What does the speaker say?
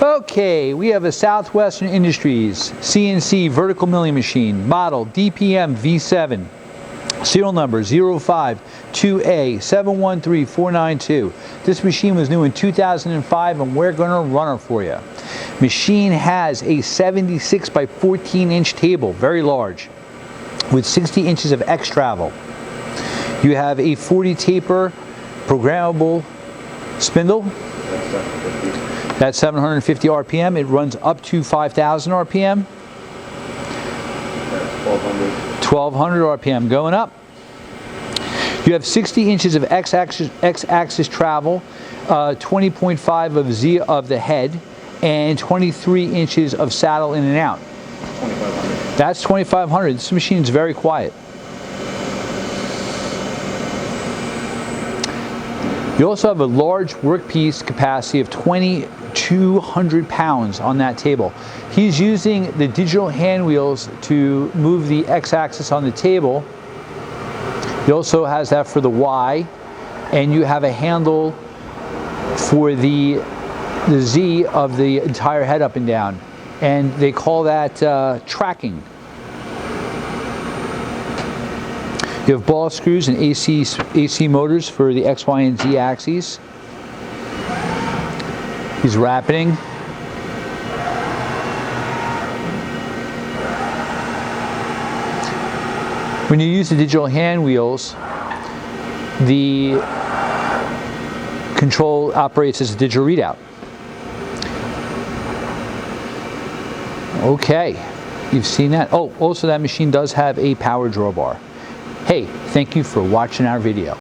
Okay, we have a Southwestern Industries CNC vertical milling machine, model DPM V7, serial number 052A713492. This machine was new in 2005 and we're going to run her for you. Machine has a 76 by 14 inch table, very large, with 60 inches of X travel. You have a 40 taper programmable spindle. That's 750 RPM. It runs up to 5,000 RPM. 1,200 RPM going up. You have 60 inches of X-axis travel, 20.5 of Z of the head, and 23 inches of saddle in and out. 2,500. That's 2,500. This machine is very quiet. You also have a large workpiece capacity of 2,200 pounds on that table. He's using the digital hand wheels to move the X-axis on the table. He also has that for the Y, and you have a handle for the Z of the entire head up and down, and they call that tracking. You have ball screws and AC motors for the X, Y, and Z axes. He's rapiding. When you use the digital hand wheels, the control operates as a digital readout. Okay, you've seen that. Oh, also that machine does have a power drawbar. Hey, thank you for watching our video.